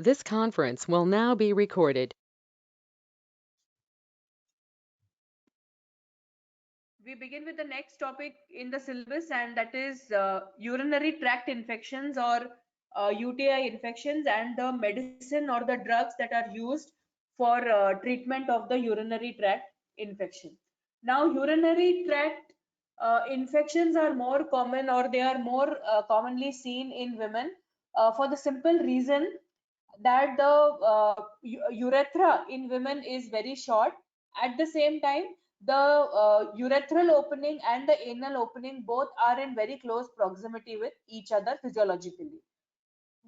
This conference will now be recorded. We begin with the next topic in the syllabus, and that is urinary tract infections or UTI infections and the medicine or the drugs that are used for treatment of the urinary tract infection. Now, urinary tract infections are more common, or they are more commonly seen in women for the simple reason that the urethra in women is very short. At the same time, the urethral opening and the anal opening both are in very close proximity with each other physiologically.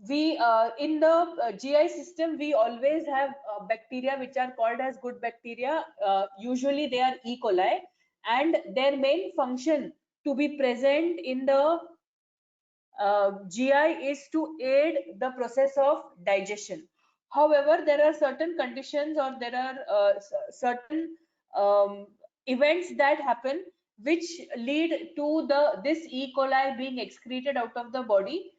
We in the GI system, we always have bacteria which are called as good bacteria. Usually they are E. coli, and their main function to be present in the GI is to aid the process of digestion. However, there are certain conditions, or there are certain um, events that happen which lead to this E. coli being excreted out of the body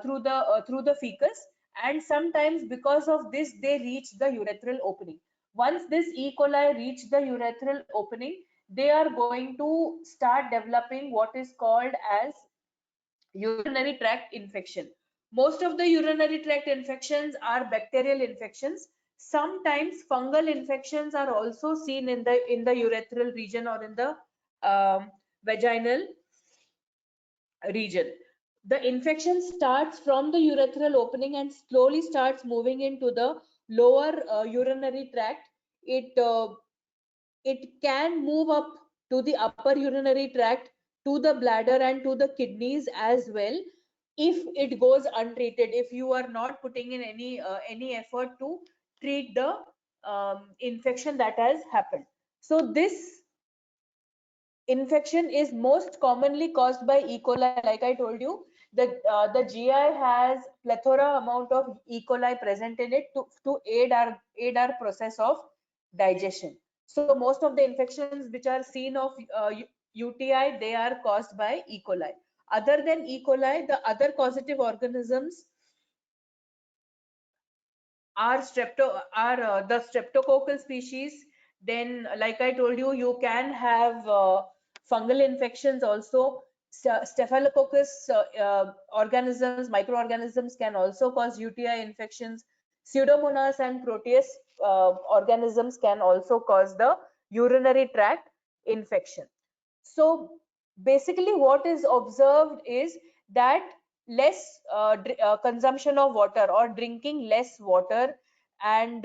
through the fecus, and sometimes because of this they reach the urethral opening. Once this E. coli reach the urethral opening, they are going to start developing what is called as urinary tract infection. Most of the urinary tract infections are bacterial infections. Sometimes fungal infections are also seen in the urethral region or in the vaginal region. The infection starts from the urethral opening and slowly starts moving into the lower urinary tract. It can move up to the upper urinary tract, to the bladder and to the kidneys as well, if it goes untreated, if you are not putting in any effort to treat the infection that has happened. So this infection is most commonly caused by E. coli. Like I told you, the GI has plethora amount of E. coli present in it to aid our process of digestion. So most of the infections which are seen of UTI, they are caused by E. coli. Other than E. coli, the other causative organisms are the streptococcal species. Then, like I told you, you can have fungal infections also. Staphylococcus organisms, microorganisms can also cause UTI infections. Pseudomonas and Proteus organisms can also cause the urinary tract infection. So basically what is observed is that less consumption of water, or drinking less water, and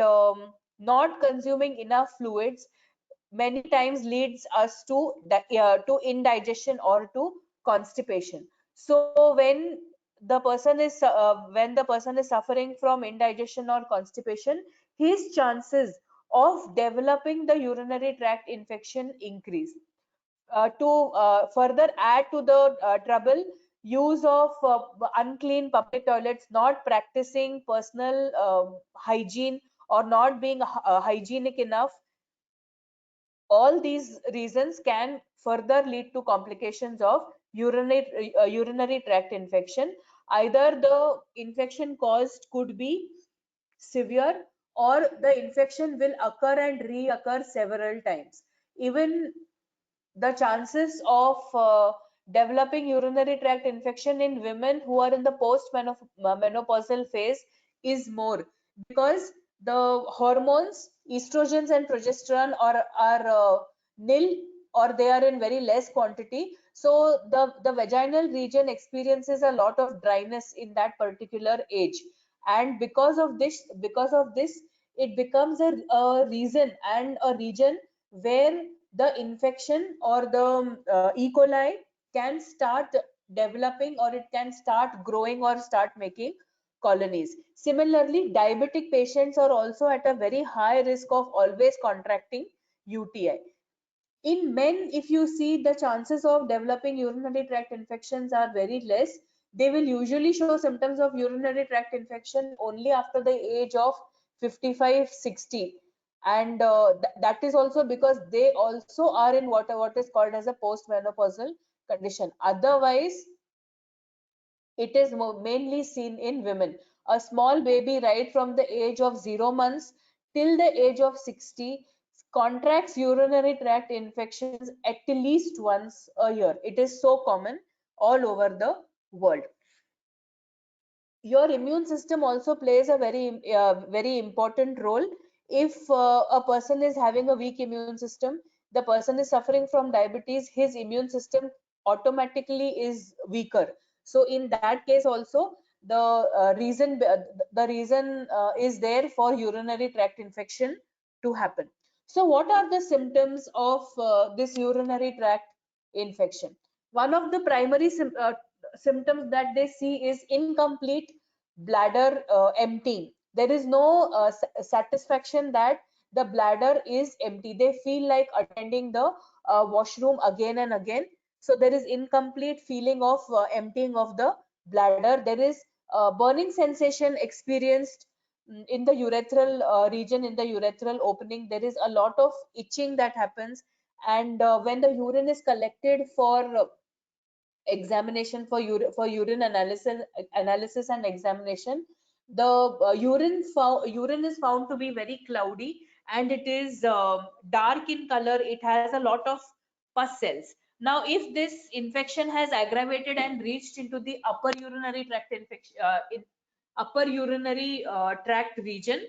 not consuming enough fluids many times leads us to indigestion or to constipation. So when the person is suffering from indigestion or constipation, his chances of developing the urinary tract infection increase. To further add to the trouble, use of unclean public toilets, not practicing personal hygiene, or not being hygienic enough, all these reasons can further lead to complications of urinary tract infection. Either the infection caused could be severe, or the infection will occur and reoccur several times. Even the chances of developing urinary tract infection in women who are in the post-menopausal phase is more, because the hormones estrogens and progesterone are nil, or they are in very less quantity. So the vaginal region experiences a lot of dryness in that particular age, and because of this it becomes a reason and a region where the infection or the E. coli can start developing, or it can start growing or start making colonies. Similarly, diabetic patients are also at a very high risk of always contracting UTI. In men, if you see, the chances of developing urinary tract infections are very less. They will usually show symptoms of urinary tract infection only after the age of 55, 60. And that is also because they also are in what is called as a postmenopausal condition. Otherwise, it is mainly seen in women. A small baby right from the age of 0 months till the age of 60 contracts urinary tract infections at least once a year. It is so common all over the world. Your immune system also plays a very important role. If a person is having a weak immune system, the person is suffering from diabetes, his immune system automatically is weaker. So in that case also, the reason is there for urinary tract infection to happen. So what are the symptoms of this urinary tract infection? One of the primary symptoms that they see is incomplete bladder emptying. There is no satisfaction that the bladder is empty. They feel like attending the washroom again and again. So there is incomplete feeling of emptying of the bladder. There is burning sensation experienced in the urethral region, in the urethral opening. There is a lot of itching that happens, and when the urine is collected for examination, for urine analysis and examination, the urine is found to be very cloudy, and it is dark in color. It has a lot of pus cells. Now if this infection has aggravated and reached into the upper urinary tract infection, upper urinary tract region,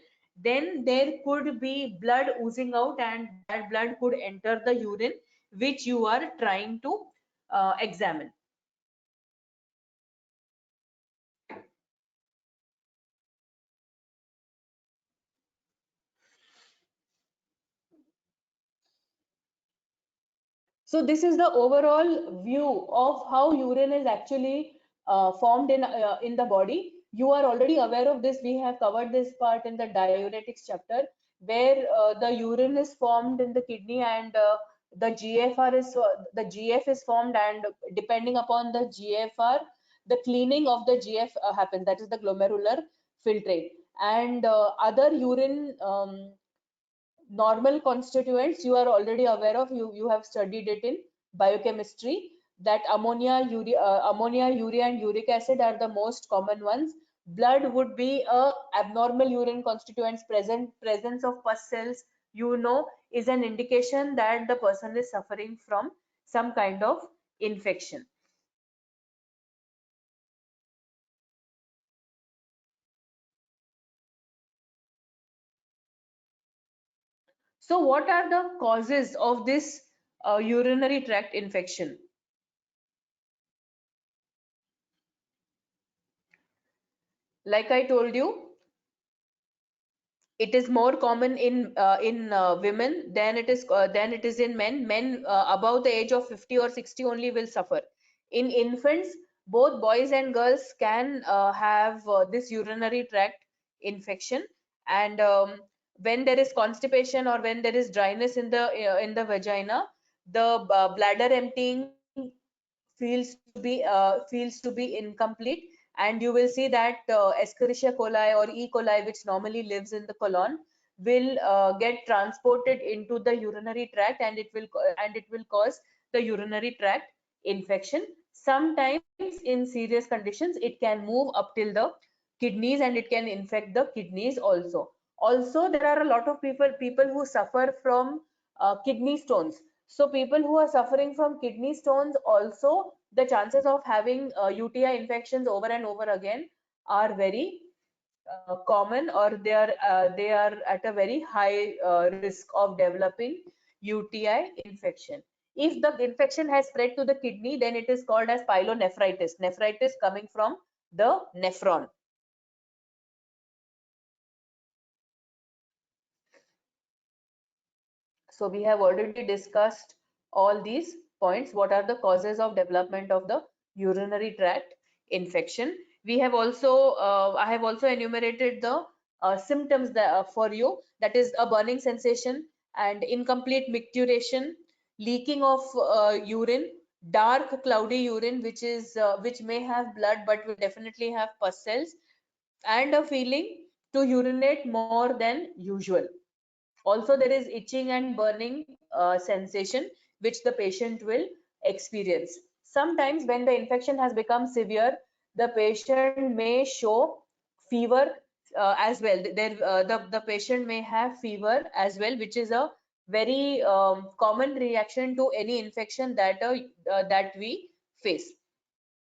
then there could be blood oozing out, and that blood could enter the urine which you are trying to examine. So this is the overall view of how urine is actually formed in the body. You are already aware of this. We have covered this part in the diuretics chapter, where the urine is formed in the kidney, and the GF is formed, and depending upon the GFR, the cleaning of the GF happens. That is the glomerular filtrate, and other urine normal constituents you are already aware of. You have studied it in biochemistry, that ammonia, urea and uric acid are the most common ones. Blood would be a abnormal urine constituents. Presence of pus cells, is an indication that the person is suffering from some kind of infection. So what are the causes of this urinary tract infection? Like I told you, it is more common in women than it is in men. Men above the age of 50 or 60 only will suffer. In infants, both boys and girls can have this urinary tract infection, and when there is constipation or when there is dryness in the vagina, the bladder emptying feels to be incomplete, and you will see that Escherichia coli or E. coli, which normally lives in the colon, will get transported into the urinary tract, and it will cause the urinary tract infection. Sometimes in serious conditions it can move up till the kidneys, and it can infect the kidneys also. Also, there are a lot of people who suffer from kidney stones. So people who are suffering from kidney stones also, the chances of having UTI infections over and over again are very common, or they are at a very high risk of developing UTI infection. If the infection has spread to the kidney, then it is called as pyelonephritis. Nephritis coming from the nephron. So we have already discussed all these points. What are the causes of development of the urinary tract infection? We have also, I have also enumerated the symptoms that, for you. That is a burning sensation and incomplete micturition, leaking of urine, dark cloudy urine, which may have blood but will definitely have pus cells, and a feeling to urinate more than usual. Also, there is itching and burning sensation which the patient will experience. Sometimes when the infection has become severe, the patient may show fever as well. The patient may have fever as well, which is a very common reaction to any infection that we face.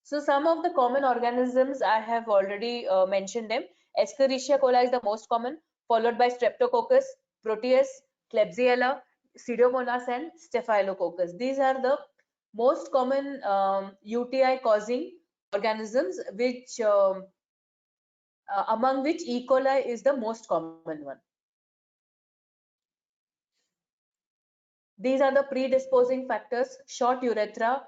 So some of the common organisms I have already mentioned them. Escherichia coli is the most common, followed by Streptococcus, Proteus, Klebsiella, Pseudomonas, and Staphylococcus. These are the most common UTI causing organisms, which among which E. coli is the most common one. These are the predisposing factors: short urethra,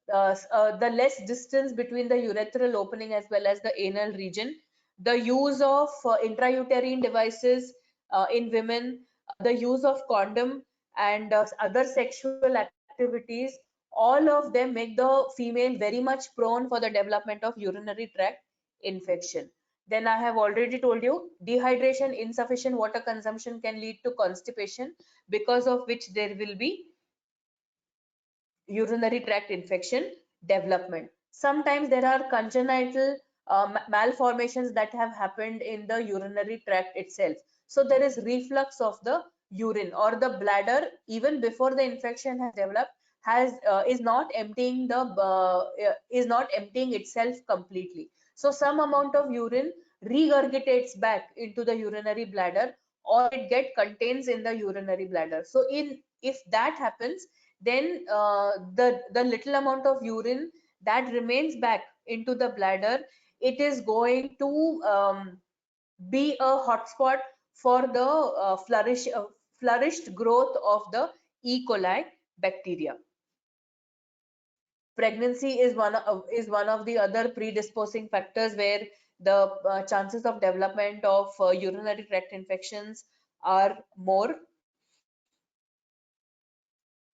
the less distance between the urethral opening as well as the anal region, the use of intrauterine devices in women, the use of condom, and other sexual activities. All of them make the female very much prone for the development of urinary tract infection. Then I have already told you, dehydration, insufficient water consumption can lead to constipation, because of which there will be urinary tract infection development. Sometimes there are congenital malformations that have happened in the urinary tract itself. So there is reflux of the urine, or the bladder, even before the infection has developed, is not emptying itself completely. So some amount of urine regurgitates back into the urinary bladder, or it get contains in the urinary bladder. So if that happens, then the little amount of urine that remains back into the bladder, it is going to be a hotspot for the flourished growth of the E. coli bacteria. Pregnancy is one of the other predisposing factors, where the chances of development of urinary tract infections are more.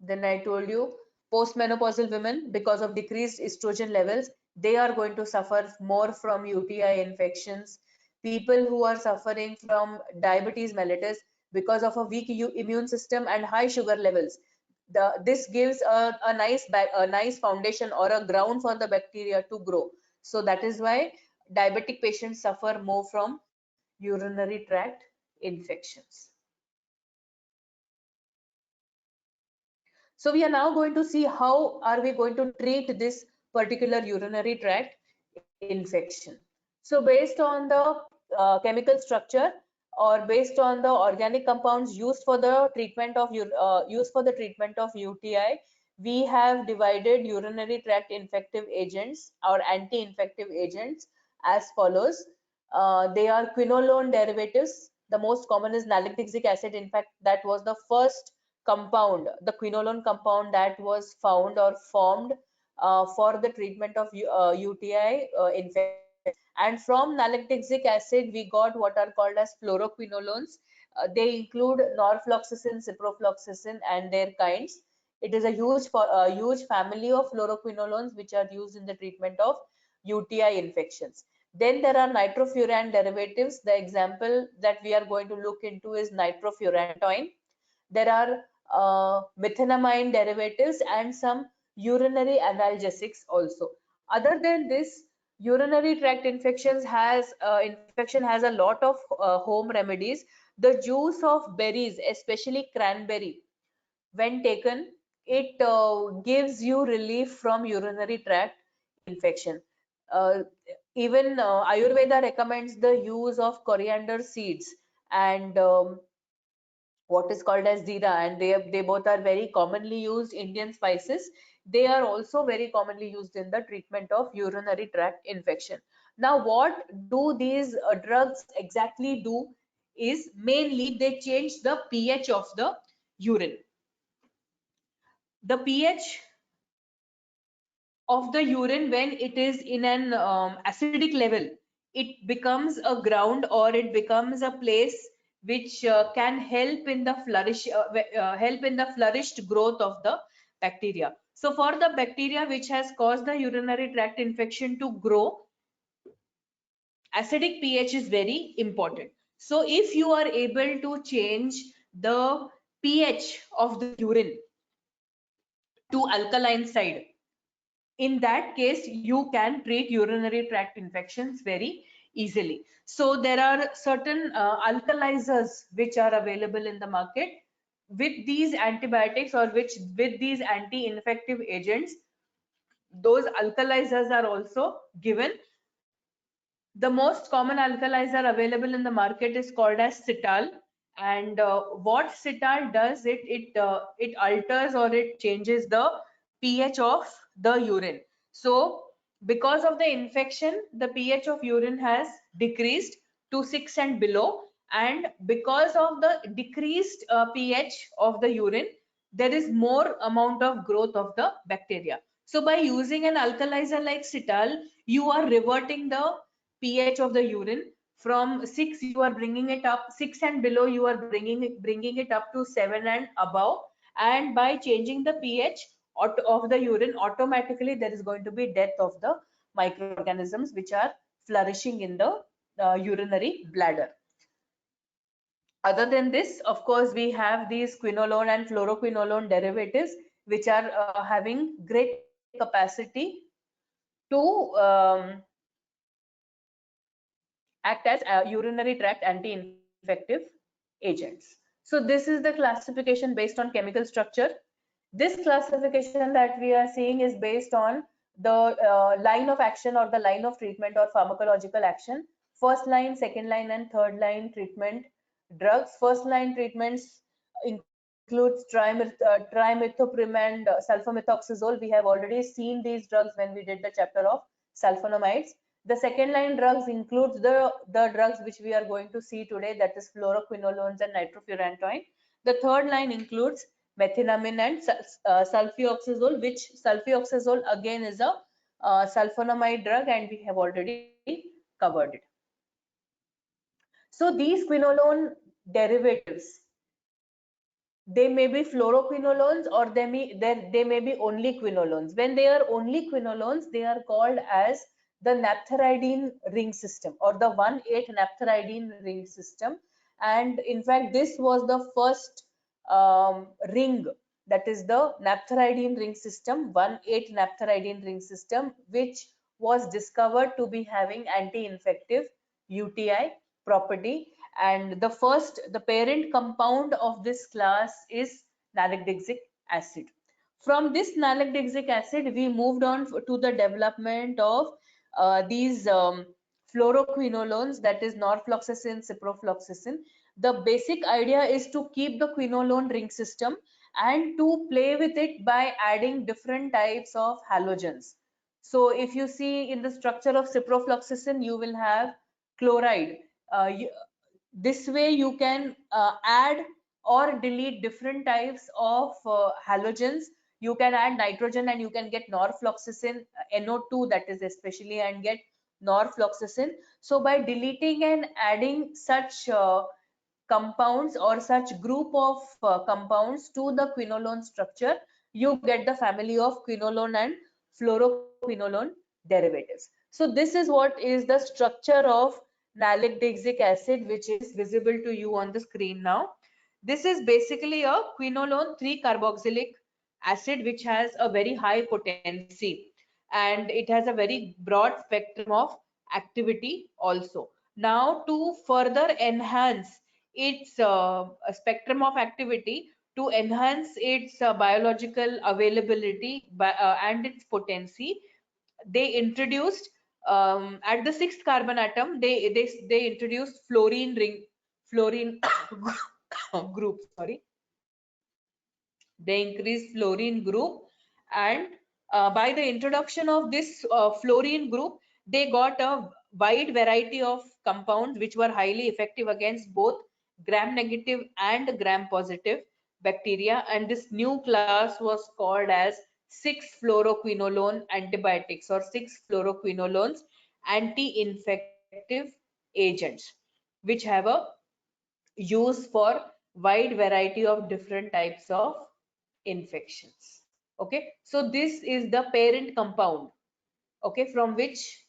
Then I told you, postmenopausal women, because of decreased estrogen levels, they are going to suffer more from UTI infections. People who are suffering from diabetes mellitus, because of a weak immune system and high sugar levels, this gives a nice foundation or a ground for the bacteria to grow. So that is why diabetic patients suffer more from urinary tract infections. So we are now going to see how are we going to treat this particular urinary tract infection. So based on the chemical structure, or based on the organic compounds used for the treatment of UTI, we have divided urinary tract infective agents or anti-infective agents as follows. They are quinolone derivatives. The most common is nalidixic acid. In fact, that was the first compound, the quinolone compound, that was found or formed for the treatment of UTI infection. And from nalidixic acid, we got what are called as fluoroquinolones. They include norfloxacin, ciprofloxacin, and their kinds. It is a huge family of fluoroquinolones which are used in the treatment of UTI infections. Then there are nitrofuran derivatives. The example that we are going to look into is nitrofurantoin. There are methenamine derivatives and some urinary analgesics also. Other than this, urinary tract infection has a lot of home remedies. The juice of berries, especially cranberry, when taken, it gives you relief from urinary tract infection. Uh, Even Ayurveda recommends the use of coriander seeds and what is called as zira, and they both are very commonly used Indian spices. They are also very commonly used in the treatment of urinary tract infection. Now what do these drugs exactly do is mainly they change the pH of the urine. The pH of the urine, when it is in an acidic level, it becomes a ground, or it becomes a place which can help in the flourished growth of the bacteria. So for the bacteria which has caused the urinary tract infection to grow, acidic pH is very important. So if you are able to change the pH of the urine to alkaline side, in that case you can treat urinary tract infections very easily. So there are certain alkalizers which are available in the market with these antibiotics or with these anti-infective agents. Those alkalizers are also given. The most common alkalizer available in the market is called as Cital. And what Cital does, it alters or it changes the pH of the urine. So because of the infection, the pH of urine has decreased to 6 and below. And because of the decreased pH of the urine, there is more amount of growth of the bacteria. So by using an alkalizer like Cital, you are reverting the pH of the urine from 6, you are bringing it up 6 and below, you are bringing it up to 7 and above. And by changing the pH of the urine, automatically there is going to be death of the microorganisms which are flourishing in the urinary bladder. Other than this, of course, we have these quinolone and fluoroquinolone derivatives which are having great capacity to act as urinary tract anti-infective agents. So this is the classification based on chemical structure. This classification that we are seeing is based on the line of action or the line of treatment or pharmacological action. First line, second line, and third line treatment drugs. First line treatments includes trimethoprim and sulfamethoxazole. We have already seen these drugs when we did the chapter of sulfonamides. The second line drugs includes the drugs which we are going to see today, that is fluoroquinolones and nitrofurantoin. The third line includes methenamine and sulfioxazole, which sulfioxazole again is a sulfonamide drug, and we have already covered it. So these quinolone derivatives, they may be fluoroquinolones or they may be only quinolones. When they are only quinolones, they are called as the naphthalidine ring system or the 1,8 naphthalidine ring system. And in fact, this was the first ring, that is the naphthalidine ring system, 1,8 naphthalidine ring system, which was discovered to be having anti-infective UTI property. And the parent compound of this class is nalacdixic acid. From this nalacdixic acid, we moved on to the development of these fluoroquinolones, that is norfloxacin, ciprofloxacin. The basic idea is to keep the quinolone ring system and to play with it by adding different types of halogens. So if you see in the structure of ciprofloxacin, you will have chloride. This way you can add or delete different types of halogens. You can add nitrogen and you can get norfloxacin, NO2 that is especially, and get norfloxacin. So by deleting and adding such compounds or such group of compounds to the quinolone structure, you get the family of quinolone and fluoroquinolone derivatives. So this is what is the structure of nalacdixic acid, which is visible to you on the screen now. This is basically a quinolone 3-carboxylic acid which has a very high potency, and it has a very broad spectrum of activity also. Now to further enhance its spectrum of activity, to enhance its biological availability and its potency, they introduced at the 6th carbon atom, they introduced fluorine group, sorry. They increased fluorine group, and by the introduction of this fluorine group, they got a wide variety of compounds which were highly effective against both gram-negative and gram-positive bacteria, and this new class was called as 6-fluoroquinolone antibiotics or 6-fluoroquinolones anti-infective agents, which have a use for wide variety of different types of infections. Okay, so this is the parent compound, okay, from which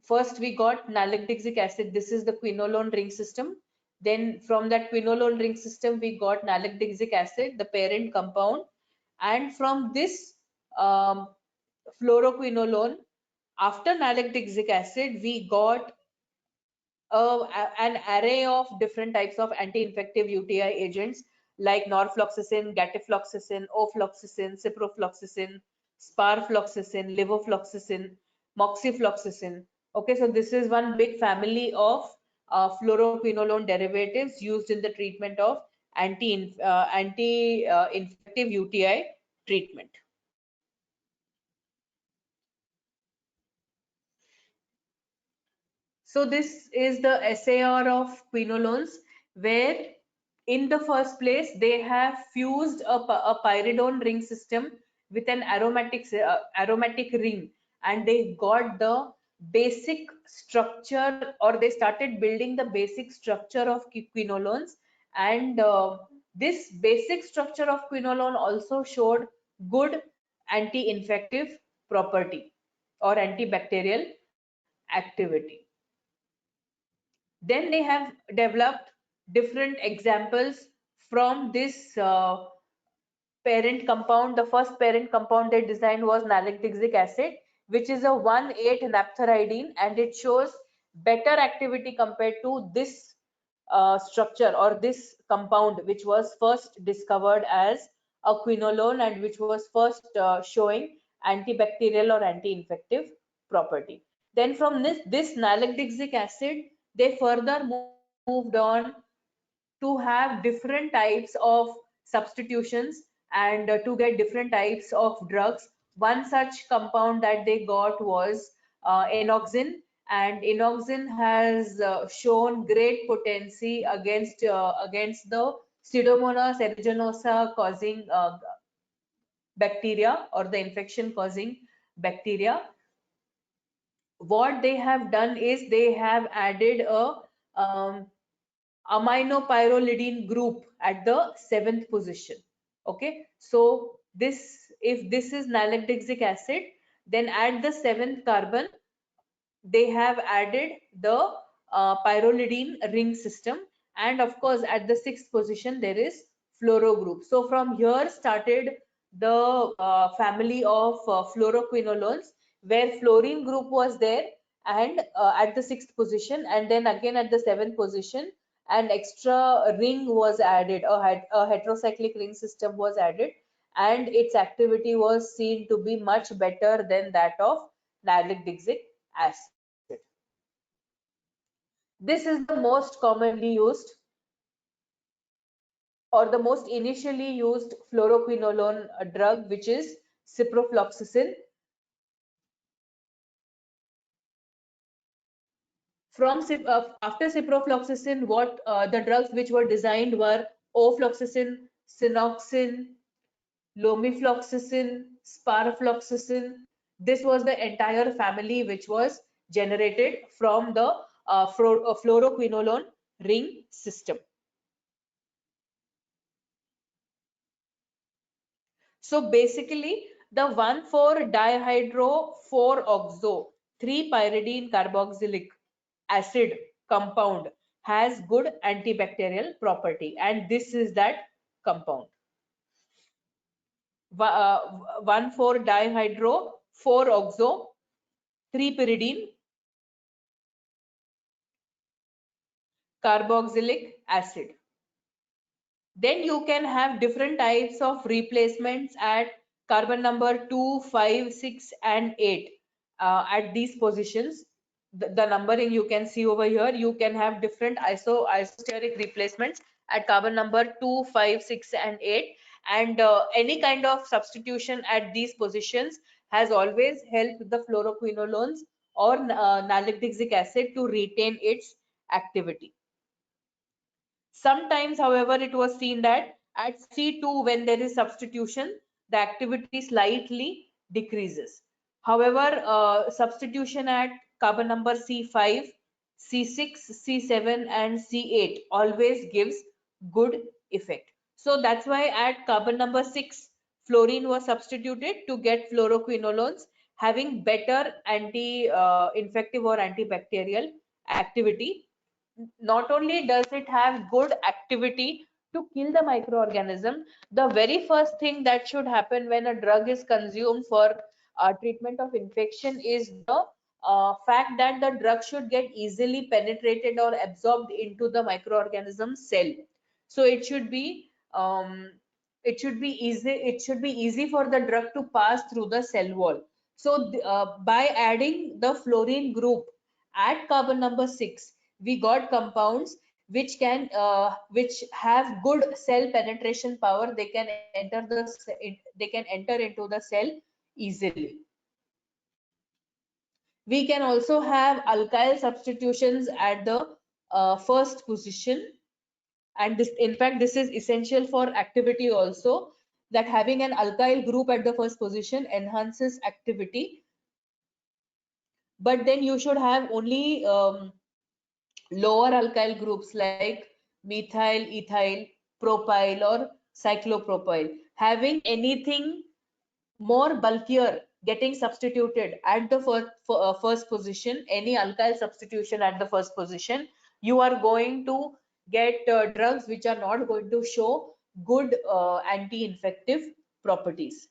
first we got nalacdixic acid. This is the quinolone ring system. Then from that quinolone ring system, we got nalacdixic acid, the parent compound. And from this fluoroquinolone, after nalacdixic acid, we got an array of different types of anti-infective UTI agents like norfloxacin, gatifloxacin, ofloxacin, ciprofloxacin, sparfloxacin, levofloxacin, moxifloxacin. Okay, so this is one big family of fluoroquinolone derivatives used in the treatment of anti-infective UTI treatment. So this is the SAR of quinolones, where in the first place they have fused a pyridone ring system with an aromatic ring, and they got the basic structure, or they started building the basic structure of quinolones, and this basic structure of quinolone also showed good anti-infective property or antibacterial activity. Then they have developed different examples from this parent compound. The first parent compound they designed was nalgdixic acid, which is a 1,8-naphthalidine, and it shows better activity compared to this structure or this compound, which was first discovered as a quinolone and which was first showing antibacterial or anti-infective property. Then from this nalgdixic acid, they further moved on to have different types of substitutions and to get different types of drugs. One such compound that they got was enoxin, and enoxin has shown great potency against the Pseudomonas aeruginosa causing bacteria, or the infection causing bacteria. What they have done is they have added a aminopyrrolidine group at the 7th position. Okay, so if this is nalgdixic acid, then at the 7th carbon they have added the pyrrolidine ring system, and of course at the 6th position there is fluoro group. So from here started the family of fluoroquinolones, where fluorine group was there, and at the 6th position, and then again at the 7th position an extra ring was added, a heterocyclic ring system was added, and its activity was seen to be much better than that of nalgdixic acid. This is the most commonly used, or the most initially used fluoroquinolone drug, which is ciprofloxacin. After ciprofloxacin, what the drugs which were designed were ofloxacin, synoxin, lomifloxacin, sparfloxacin. This was the entire family which was generated from the fluoroquinolone ring system. So basically, the 1,4-dihydro-4-oxo 3-pyridine carboxylic acid compound has good antibacterial property, and this is that compound. 1,4-dihydro-4-oxo 3-pyridine carboxylic acid. Then you can have different types of replacements at carbon number 2, 5, 6 and 8 at these positions. The numbering you can see over here. You can have different isosteric replacements at carbon number 2, 5, 6 and 8, and any kind of substitution at these positions has always helped the fluoroquinolones or nalgdixic acid to retain its activity. Sometimes, however, it was seen that at C2, when there is substitution, the activity slightly decreases. However, substitution at carbon number C5, C6, C7 and C8 always gives good effect. So that's why at carbon number 6, fluorine was substituted to get fluoroquinolones having better anti-infective or antibacterial activity. Not only does it have good activity to kill the microorganism, the very first thing that should happen when a drug is consumed for treatment of infection is the fact that the drug should get easily penetrated or absorbed into the microorganism cell. So it should be easy for the drug to pass through the cell wall. So by adding the fluorine group at carbon number 6, we got compounds which have good cell penetration power. They can enter into the cell easily. We can also have alkyl substitutions at the first position, and this, in fact, this is essential for activity also, that having an alkyl group at the first position enhances activity. But then you should have only lower alkyl groups like methyl, ethyl, propyl, or cyclopropyl. Having anything more bulkier getting substituted at the first position, any alkyl substitution at the first position, you are going to get drugs which are not going to show good anti-infective properties.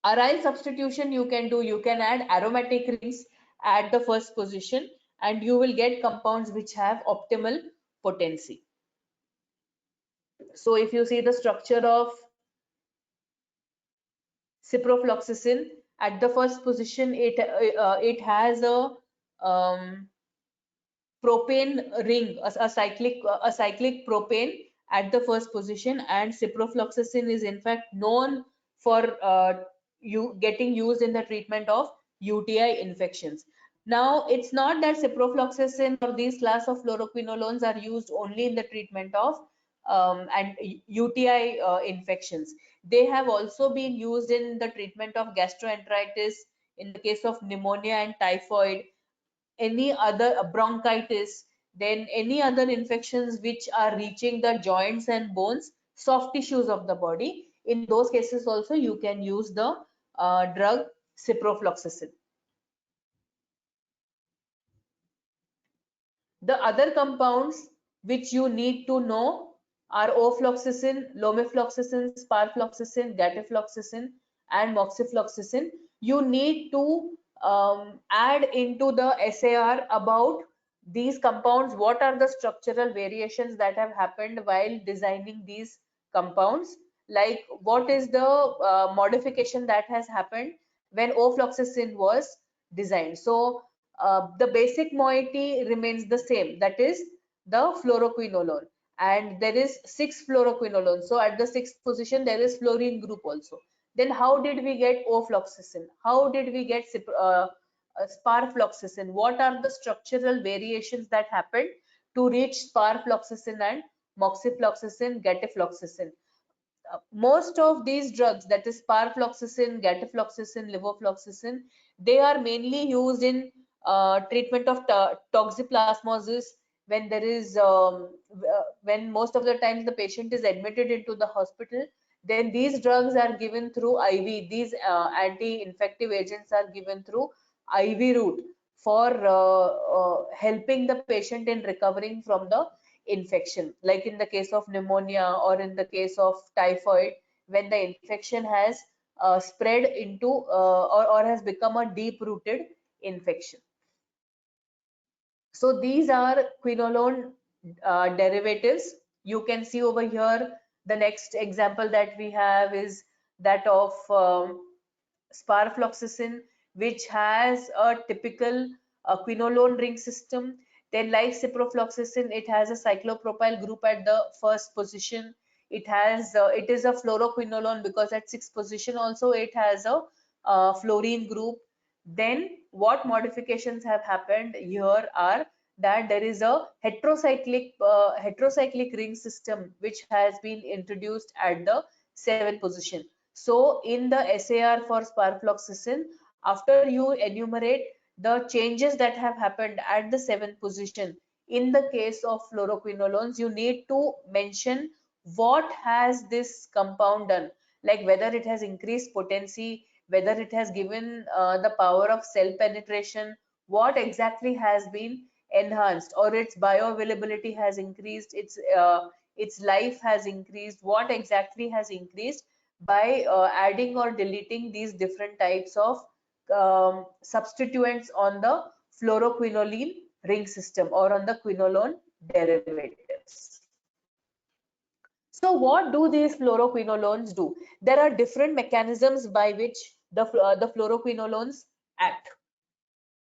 Aryl substitution you can do, you can add aromatic rings at the first position and you will get compounds which have optimal potency. So if you see the structure of ciprofloxacin, at the first position it has a propane ring, a cyclic propane at the first position, and ciprofloxacin is in fact known for you getting used in the treatment of UTI infections. Now it's not that ciprofloxacin or these class of fluoroquinolones are used only in the treatment of and UTI infections. They have also been used in the treatment of gastroenteritis, in the case of pneumonia and typhoid, any other bronchitis, then any other infections which are reaching the joints and bones, soft tissues of the body. In those cases also you can use the drug ciprofloxacin. The other compounds which you need to know are ofloxacin, lomifloxacin, sparfloxacin, gatifloxacin, and moxifloxacin. You need to add into the SAR about these compounds, what are the structural variations that have happened while designing these compounds, like what is the modification that has happened when ofloxacin was designed. So the basic moiety remains the same, that is the fluoroquinolone, and there is 6 fluoroquinolones. So at the 6th position there is fluorine group also. Then how did we get ofloxacin? How did we get sparfloxacin? What are the structural variations that happened to reach sparfloxacin and moxifloxacin, gatifloxacin? Most of these drugs, that is sparfloxacin, gatifloxacin, levofloxacin, they are mainly used in treatment of toxoplasmosis, when there is when most of the times the patient is admitted into the hospital. Then these drugs are given through IV. These anti-infective agents are given through IV route for helping the patient in recovering from the infection, like in the case of pneumonia or in the case of typhoid, when the infection has spread into or has become a deep rooted infection. So these are quinolone derivatives. You can see over here the next example that we have is that of sparfloxacin, which has a typical quinolone ring system. Then like ciprofloxacin, it has a cyclopropyl group at the first position. It is a fluoroquinolone because at sixth position also it has a fluorine group. Then what modifications have happened here are that there is a heterocyclic ring system which has been introduced at the 7th position. So in the SAR for sparfloxacin, after you enumerate the changes that have happened at the 7th position, in the case of fluoroquinolones, you need to mention what has this compound done, like whether it has increased potency, whether it has given the power of cell penetration, what exactly has been enhanced, or its bioavailability has increased, its life has increased, what exactly has increased by adding or deleting these different types of substituents on the fluoroquinoline ring system or on the quinolone derivatives. So what do these fluoroquinolones do? There are different mechanisms by which the fluoroquinolones act.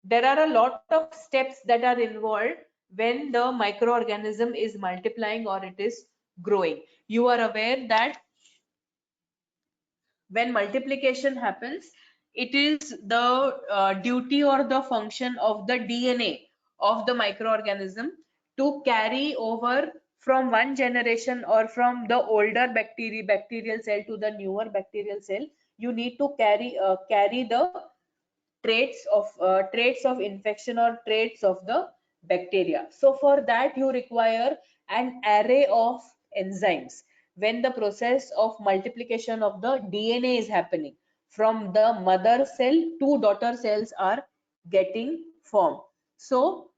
There are a lot of steps that are involved when the microorganism is multiplying or it is growing. You are aware that when multiplication happens, it is the duty or the function of the DNA of the microorganism to carry over from one generation or from the older bacterial cell to the newer bacterial cell. You need to carry the traits of infection or traits of the bacteria. So for that you require an array of enzymes. When the process of multiplication of the DNA is happening, from the mother cell, two daughter cells are getting formed. So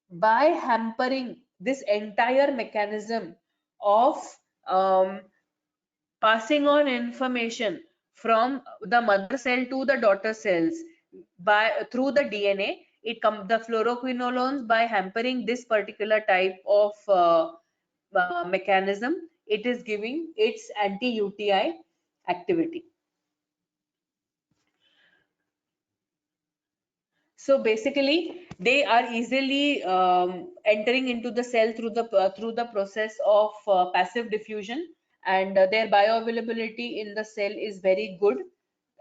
by hampering this entire mechanism of passing on information from the mother cell to the daughter cells by through the DNA, the fluoroquinolones, by hampering this particular type of mechanism, it is giving its anti-UTI activity. So basically, they are easily entering into the cell through the process of passive diffusion, and their bioavailability in the cell is very good.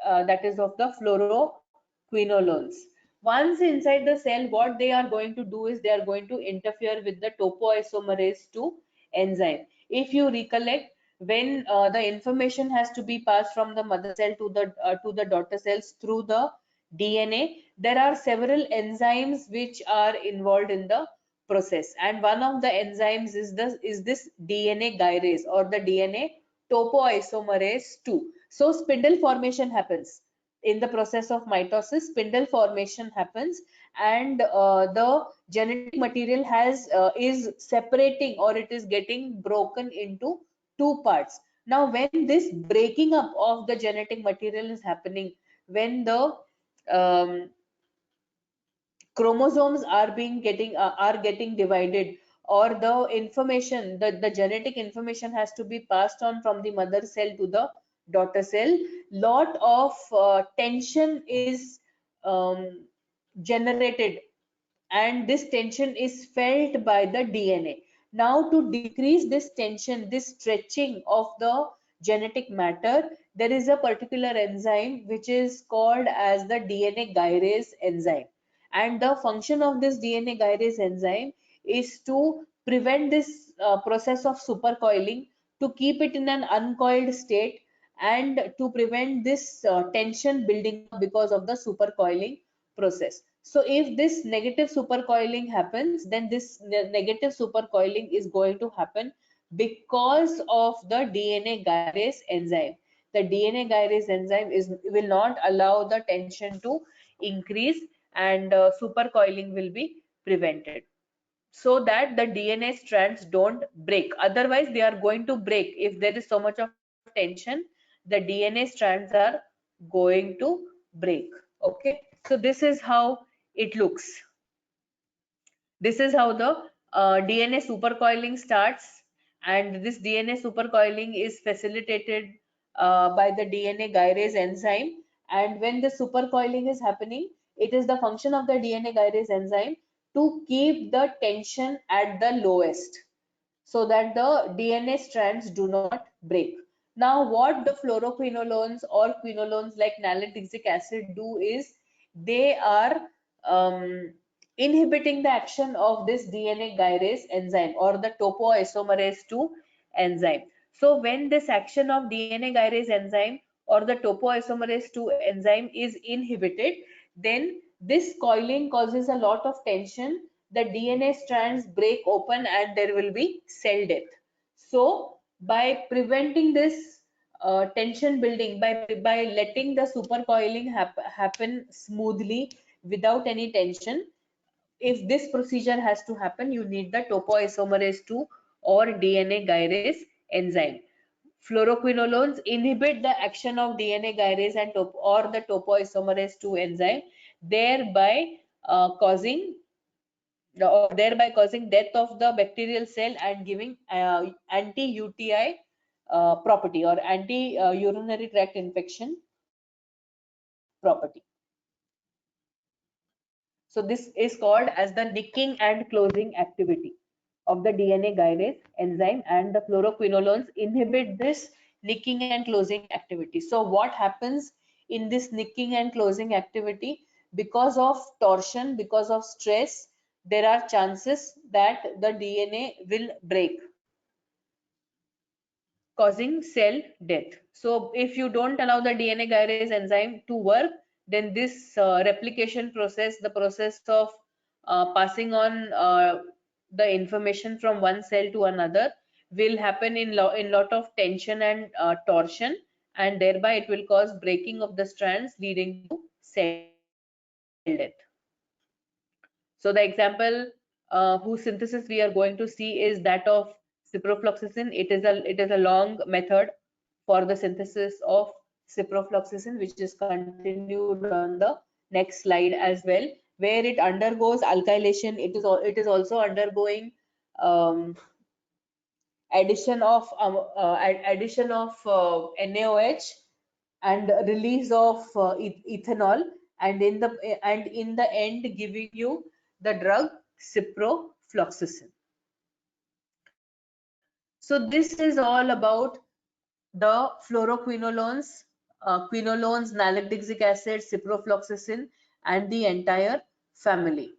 That is of the fluoroquinolones. Once inside the cell, what they are going to do is they are going to interfere with the topoisomerase 2 enzyme. If you recollect, when the information has to be passed from the mother cell to the daughter cells through the DNA, there are several enzymes which are involved in the process, and one of the enzymes is this DNA gyrase or the DNA topoisomerase 2. So spindle formation happens in the process of mitosis. Spindle formation happens, and the genetic material is separating, or it is getting broken into two parts. Now when this breaking up of the genetic material is happening, when the chromosomes are getting divided, or the information, the genetic information has to be passed on from the mother cell to the daughter cell, lot of tension is generated, and this tension is felt by the DNA. Now to decrease this tension, this stretching of the genetic matter, there is a particular enzyme which is called as the DNA gyrase enzyme. And the function of this DNA gyrase enzyme is to prevent this process of supercoiling, to keep it in an uncoiled state, and to prevent this tension building up because of the supercoiling process. So if this negative supercoiling happens, then this negative supercoiling is going to happen because of the DNA gyrase enzyme. The DNA gyrase enzyme will not allow the tension to increase, and supercoiling will be prevented, so that the DNA strands don't break. Otherwise, they are going to break. If there is so much of tension, the DNA strands are going to break. Okay, so this is how it looks. This is how the DNA supercoiling starts, and this DNA supercoiling is facilitated by the DNA gyrase enzyme. And when the supercoiling is happening, it is the function of the DNA gyrase enzyme to keep the tension at the lowest, so that the DNA strands do not break. Now, what the fluoroquinolones or quinolones like nalidixic acid do is they are inhibiting the action of this DNA gyrase enzyme or the topoisomerase 2 enzyme. So when this action of DNA gyrase enzyme or the topoisomerase 2 enzyme is inhibited, then this coiling causes a lot of tension. The DNA strands break open and there will be cell death. So by preventing this tension building, by letting the supercoiling happen smoothly without any tension, if this procedure has to happen, you need the topoisomerase 2 or DNA gyrase enzyme. Fluoroquinolones inhibit the action of DNA gyrase and or the topoisomerase 2 enzyme, thereby causing death of the bacterial cell and giving anti-UTI property or anti-urinary tract infection property. So this is called as the nicking and closing activity of the DNA gyrase enzyme, and the fluoroquinolones inhibit this nicking and closing activity. So what happens in this nicking and closing activity? Because of torsion, because of stress, there are chances that the DNA will break, causing cell death. So if you don't allow the DNA gyrase enzyme to work, then this replication process, the process of passing on the information from one cell to another, will happen in lot of tension and torsion, and thereby it will cause breaking of the strands, leading to cell death. So the example whose synthesis we are going to see is that of ciprofloxacin. It is a long method for the synthesis of ciprofloxacin, which is continued on the next slide as well, where it undergoes alkylation. It is also undergoing um, addition of NaOH and release of ethanol, and in the end giving you the drug ciprofloxacin. So this is all about the fluoroquinolones, quinolones, nalidixic acid, ciprofloxacin, and the entire family.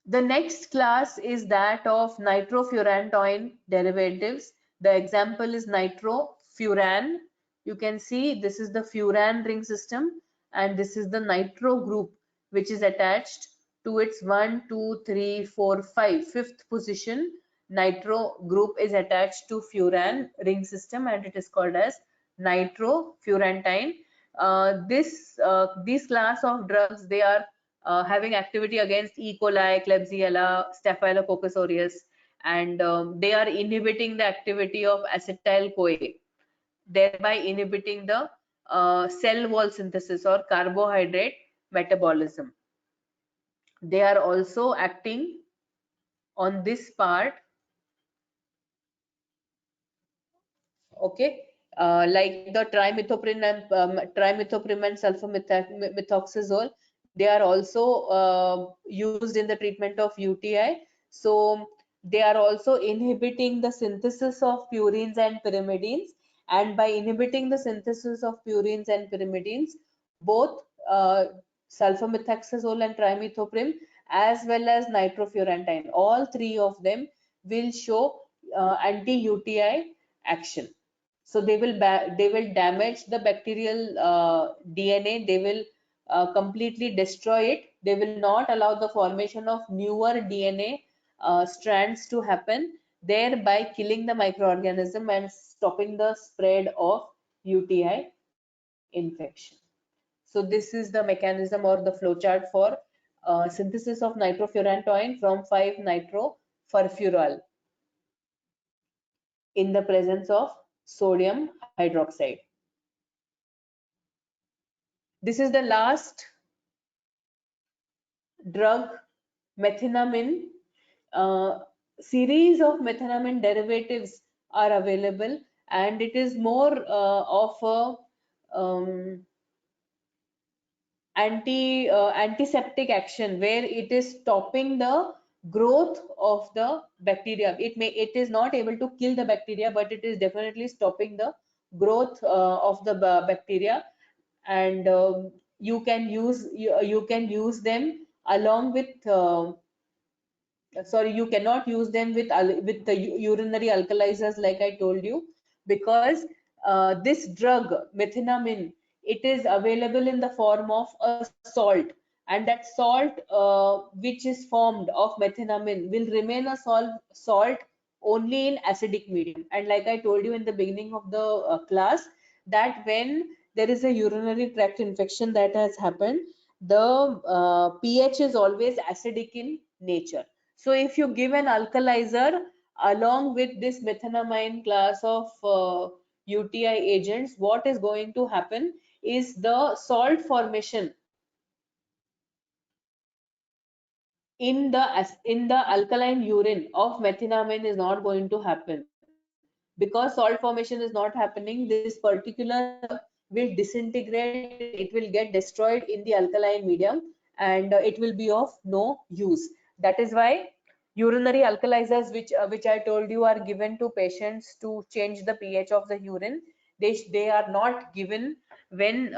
The next class is that of nitrofurantoin derivatives. The example is nitrofuran. You can see this is the furan ring system, and this is the nitro group, which is attached to its 1, 2, 3, 4, 5, fifth position. Nitro group is attached to furan ring system, and it is called as nitrofurantine. These class of drugs, they are having activity against E. coli, Klebsiella, Staphylococcus aureus, and they are inhibiting the activity of acetyl-CoA, thereby inhibiting the cell wall synthesis or carbohydrate metabolism. They are also acting on this part, okay, like the trimethoprim and sulfamethoxazole. They are also used in the treatment of UTI. So they are also inhibiting the synthesis of purines and pyrimidines, and by inhibiting the synthesis of purines and pyrimidines, both sulfamethoxazole and trimethoprim as well as nitrofurantine, all three of them will show anti-UTI action. So they will damage the bacterial DNA. They will completely destroy it. They will not allow the formation of newer DNA strands to happen, thereby killing the microorganism and stopping the spread of UTI infection. So this is the mechanism or the flowchart for synthesis of nitrofurantoin from 5-nitrofurfural in the presence of sodium hydroxide. This is the last drug, methenamine. Series of methenamine derivatives are available, and it is more of a antiseptic action, where it is stopping the growth of the bacteria. It is not able to kill the bacteria, but it is definitely stopping the growth of the bacteria, and you can use them along with sorry, you cannot use them with the urinary alkalizers, like I told you, because this drug methenamine, it is available in the form of a salt, and that salt which is formed of methenamine will remain a salt only in acidic medium. And like I told you in the beginning of the class, that when there is a urinary tract infection that has happened, the pH is always acidic in nature. So if you give an alkalizer along with this methenamine class of UTI agents, what is going to happen is the salt formation in the alkaline urine of methenamine is not going to happen. Because salt formation is not happening, this particular will disintegrate, it will get destroyed in the alkaline medium, and it will be of no use. That is why urinary alkalizers, which I told you are given to patients to change the pH of the urine, they are not given when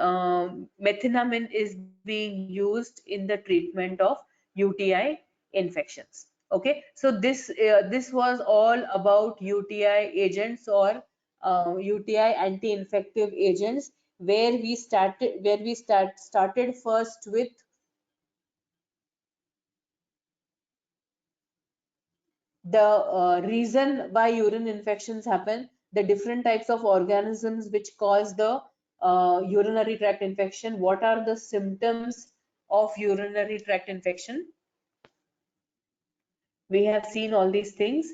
methenamine is being used in the treatment of UTI infections. Okay, so this was all about UTI agents or UTI anti-infective agents, where we started first with the reason why urine infections happen, the different types of organisms which cause the urinary tract infection, what are the symptoms of urinary tract infection. We have seen all these things.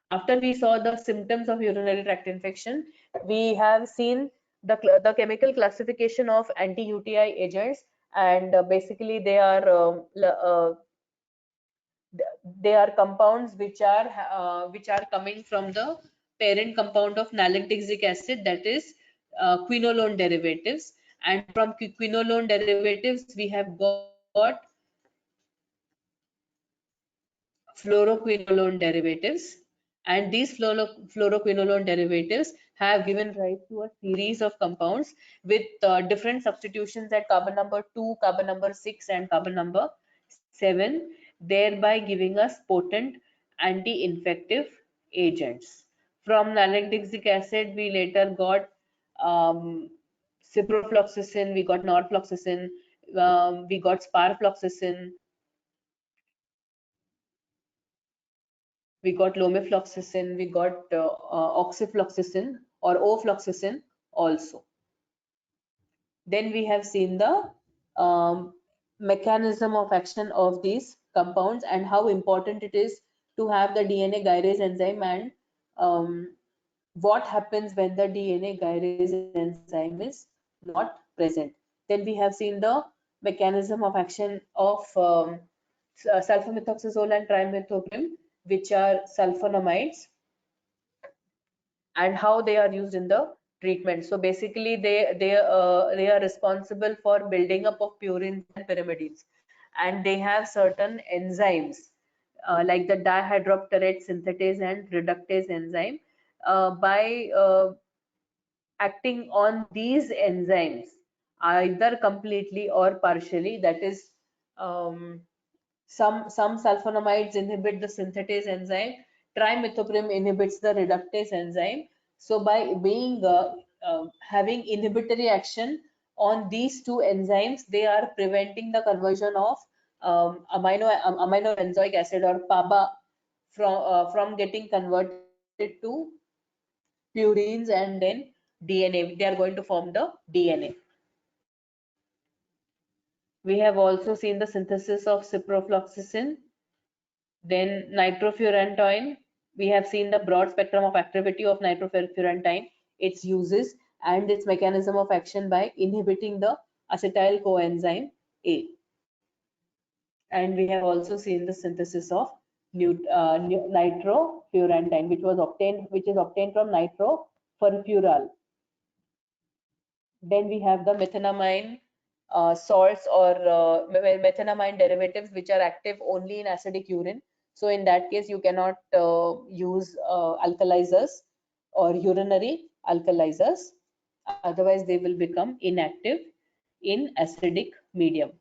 After we saw the symptoms of urinary tract infection, we have seen the chemical classification of anti-UTI agents, and basically they are compounds which are coming from the parent compound of nalactic acid, that is quinolone derivatives, and from quinolone derivatives we have got fluoroquinolone derivatives, and these fluoroquinolone derivatives have given rise to a series of compounds with different substitutions at carbon number 2, carbon number 6, and carbon number 7, thereby giving us potent anti-infective agents. From nalactic acid we later got ciprofloxacin, we got norfloxacin, we got sparfloxacin, we got lomifloxacin, we got oxifloxacin or ofloxacin also. Then we have seen the mechanism of action of these compounds and how important it is to have the DNA gyrase enzyme, and what happens when the DNA gyrase enzyme is not present. Then we have seen the mechanism of action of sulfamethoxazole and trimethoprim, which are sulfonamides, and how they are used in the treatment. So basically they are responsible for building up of purines and pyrimidines, and they have certain enzymes like the dihydroapterate synthetase and reductase enzyme. By acting on these enzymes either completely or partially, that is some sulfonamides inhibit the synthetase enzyme, trimethoprim inhibits the reductase enzyme. So by being having inhibitory action on these two enzymes, they are preventing the conversion of amino benzoic acid or PABA from getting converted to purines and then DNA. They are going to form the DNA. We have also seen the synthesis of ciprofloxacin. Then nitrofurantoin, we have seen the broad spectrum of activity of nitrofurantoin, its uses and its mechanism of action by inhibiting the acetyl coenzyme A. And we have also seen the synthesis of nitrofurantoin, which is obtained from nitrofurfural. Then we have the methenamine salts or methenamine derivatives, which are active only in acidic urine. So in that case, you cannot use alkalizers or urinary alkalizers. Otherwise, they will become inactive in acidic medium.